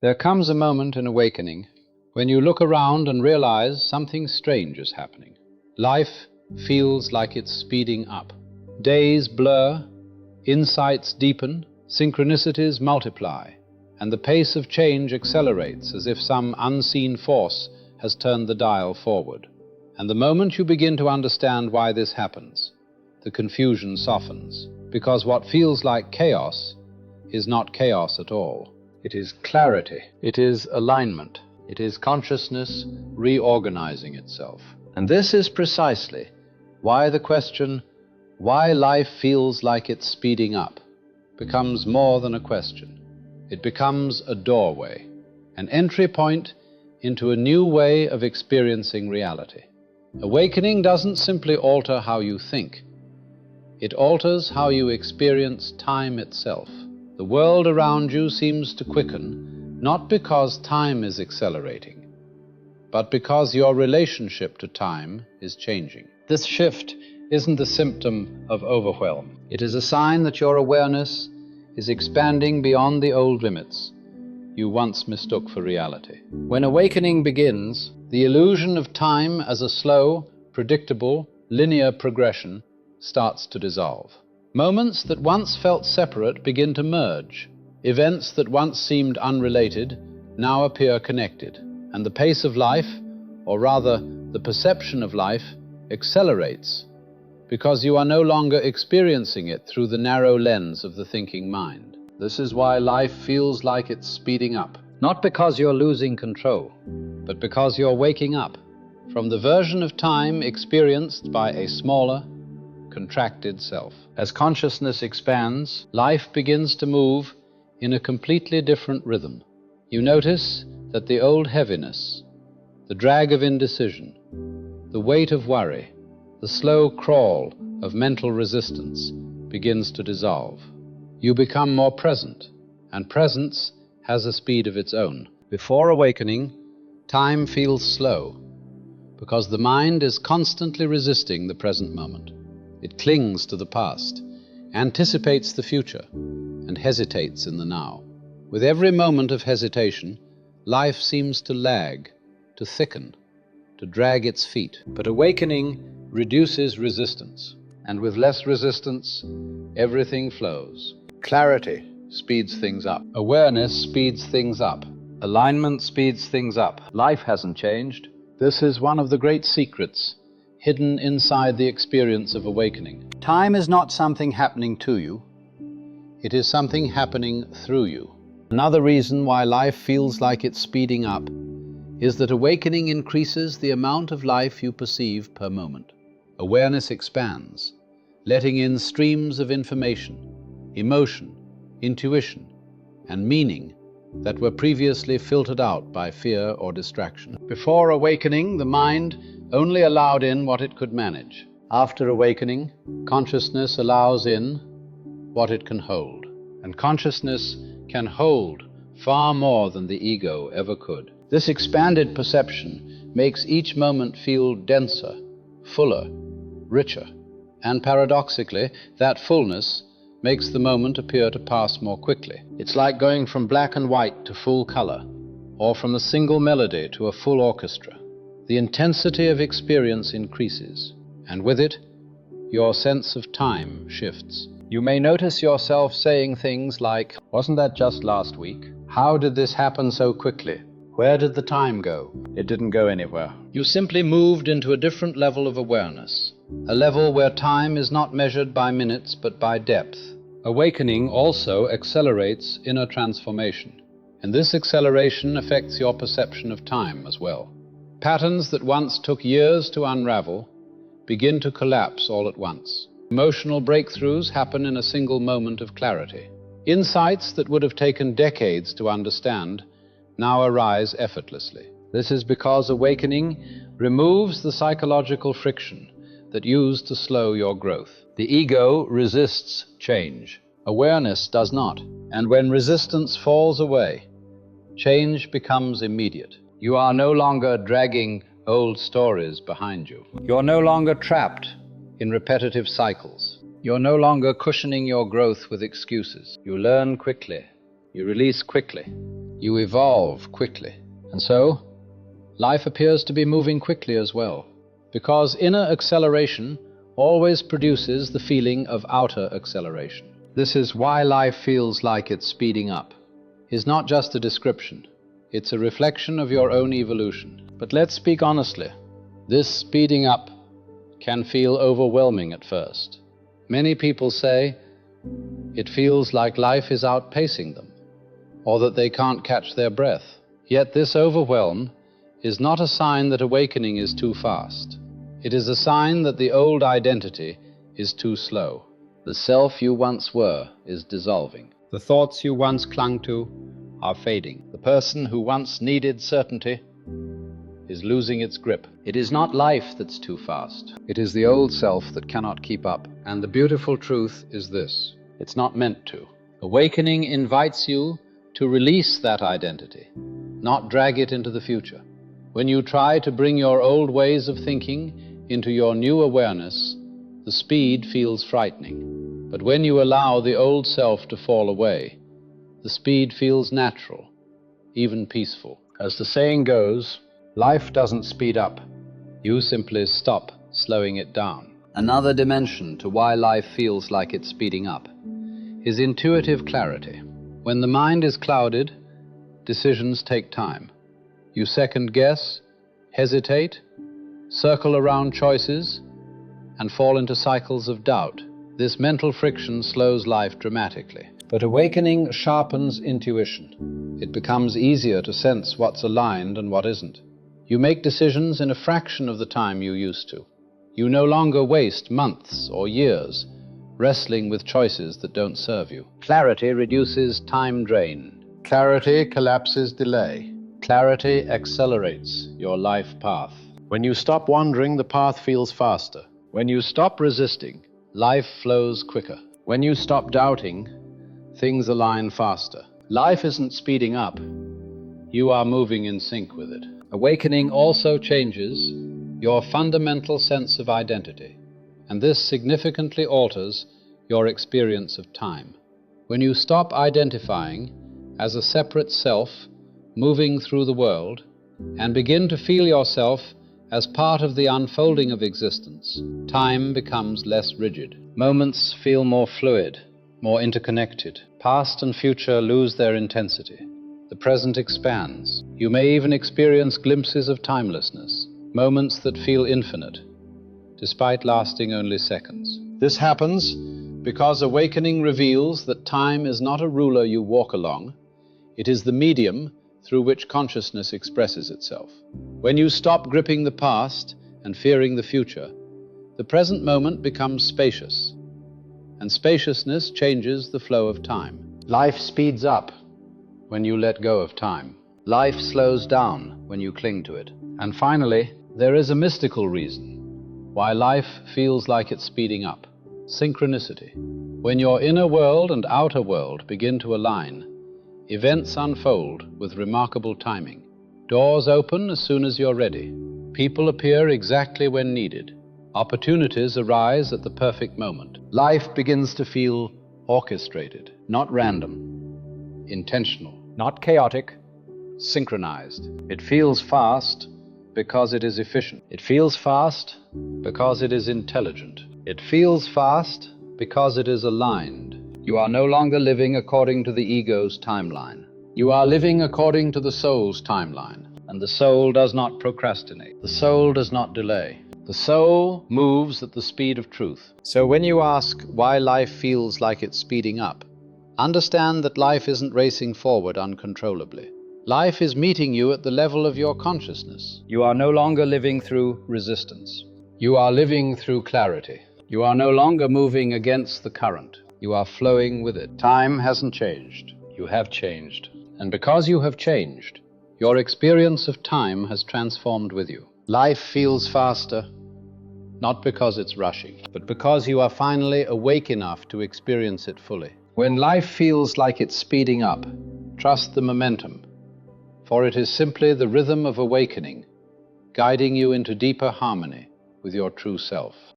There comes a moment in awakening when you look around and realize something strange is happening. Life feels like it's speeding up. Days blur, insights deepen, synchronicities multiply, and the pace of change accelerates as if some unseen force has turned the dial forward. And the moment you begin to understand why this happens, the confusion softens, because what feels like chaos is not chaos at all. It is clarity. It is alignment. It is consciousness reorganizing itself. And this is precisely why the question, why life feels like it's speeding up, becomes more than a question. It becomes a doorway, an entry point into a new way of experiencing reality. Awakening doesn't simply alter how you think. It alters how you experience time itself. The world around you seems to quicken, not because time is accelerating, but because your relationship to time is changing. This shift isn't a symptom of overwhelm. It is a sign that your awareness is expanding beyond the old limits you once mistook for reality. When awakening begins, the illusion of time as a slow, predictable, linear progression starts to dissolve. Moments that once felt separate begin to merge. Events that once seemed unrelated now appear connected. And the pace of life, or rather the perception of life, accelerates because you are no longer experiencing it through the narrow lens of the thinking mind. This is why life feels like it's speeding up. Not because you're losing control, but because you're waking up from the version of time experienced by a smaller, contracted self. As consciousness expands, life begins to move in a completely different rhythm. You notice that the old heaviness, the drag of indecision, the weight of worry, the slow crawl of mental resistance begins to dissolve. You become more present, and presence has a speed of its own. Before awakening, time feels slow because the mind is constantly resisting the present moment. It clings to the past, anticipates the future, and hesitates in the now. With every moment of hesitation, life seems to lag, to thicken, to drag its feet. But awakening reduces resistance, and with less resistance, everything flows. Clarity speeds things up. Awareness speeds things up. Alignment speeds things up. Life hasn't changed. This is one of the great secrets hidden inside the experience of awakening. Time is not something happening to you. It is something happening through you. Another reason why life feels like it's speeding up is that awakening increases the amount of life you perceive per moment. Awareness expands, letting in streams of information, emotion, intuition, and meaning that were previously filtered out by fear or distraction. Before awakening, the mind only allowed in what it could manage. After awakening, consciousness allows in what it can hold. And consciousness can hold far more than the ego ever could. This expanded perception makes each moment feel denser, fuller, richer. And paradoxically, that fullness makes the moment appear to pass more quickly. It's like going from black and white to full color, or from a single melody to a full orchestra. The intensity of experience increases, and with it, your sense of time shifts. You may notice yourself saying things like, "Wasn't that just last week? How did this happen so quickly? Where did the time go?" It didn't go anywhere. You simply moved into a different level of awareness, a level where time is not measured by minutes but by depth. Awakening also accelerates inner transformation, and this acceleration affects your perception of time as well. Patterns that once took years to unravel begin to collapse all at once. Emotional breakthroughs happen in a single moment of clarity. Insights that would have taken decades to understand now arise effortlessly. This is because awakening removes the psychological friction that used to slow your growth. The ego resists change. Awareness does not. And when resistance falls away, change becomes immediate. You are no longer dragging old stories behind you. You're no longer trapped in repetitive cycles. You're no longer cushioning your growth with excuses. You learn quickly. You release quickly. You evolve quickly. And so, life appears to be moving quickly as well, because inner acceleration always produces the feeling of outer acceleration. This is why life feels like it's speeding up. It's not just a description. It's a reflection of your own evolution. But let's speak honestly. This speeding up can feel overwhelming at first. Many people say it feels like life is outpacing them, or that they can't catch their breath. Yet this overwhelm is not a sign that awakening is too fast. It is a sign that the old identity is too slow. The self you once were is dissolving. The thoughts you once clung to are fading. The person who once needed certainty is losing its grip. It is not life that's too fast. It is the old self that cannot keep up. And the beautiful truth is this: it's not meant to. Awakening invites you to release that identity, not drag it into the future. When you try to bring your old ways of thinking into your new awareness, the speed feels frightening. But when you allow the old self to fall away, the speed feels natural, even peaceful. As the saying goes, life doesn't speed up. You simply stop slowing it down. Another dimension to why life feels like it's speeding up is intuitive clarity. When the mind is clouded, decisions take time. You second guess, hesitate, circle around choices, and fall into cycles of doubt. This mental friction slows life dramatically. But awakening sharpens intuition. It becomes easier to sense what's aligned and what isn't. You make decisions in a fraction of the time you used to. You no longer waste months or years wrestling with choices that don't serve you. Clarity reduces time drain. Clarity collapses delay. Clarity accelerates your life path. When you stop wandering, the path feels faster. When you stop resisting, life flows quicker. When you stop doubting, things align faster. Life isn't speeding up. You are moving in sync with it. Awakening also changes your fundamental sense of identity, and this significantly alters your experience of time. When you stop identifying as a separate self moving through the world and begin to feel yourself as part of the unfolding of existence, time becomes less rigid. Moments feel more fluid, more interconnected. Past and future lose their intensity. The present expands. You may even experience glimpses of timelessness, moments that feel infinite, despite lasting only seconds. This happens because awakening reveals that time is not a ruler you walk along. It is the medium through which consciousness expresses itself. When you stop gripping the past and fearing the future, the present moment becomes spacious, and spaciousness changes the flow of time. Life speeds up when you let go of time. Life slows down when you cling to it. And finally, there is a mystical reason why life feels like it's speeding up: synchronicity. When your inner world and outer world begin to align, events unfold with remarkable timing. Doors open as soon as you're ready. People appear exactly when needed. Opportunities arise at the perfect moment. Life begins to feel orchestrated, not random, intentional, not chaotic, synchronized. It feels fast because it is efficient. It feels fast because it is intelligent. It feels fast because it is aligned. You are no longer living according to the ego's timeline. You are living according to the soul's timeline. And the soul does not procrastinate. The soul does not delay. The soul moves at the speed of truth. So when you ask why life feels like it's speeding up, understand that life isn't racing forward uncontrollably. Life is meeting you at the level of your consciousness. You are no longer living through resistance. You are living through clarity. You are no longer moving against the current. You are flowing with it. Time hasn't changed. You have changed. And because you have changed, your experience of time has transformed with you. Life feels faster, not because it's rushing, but because you are finally awake enough to experience it fully. When life feels like it's speeding up, trust the momentum, for it is simply the rhythm of awakening, guiding you into deeper harmony with your true self.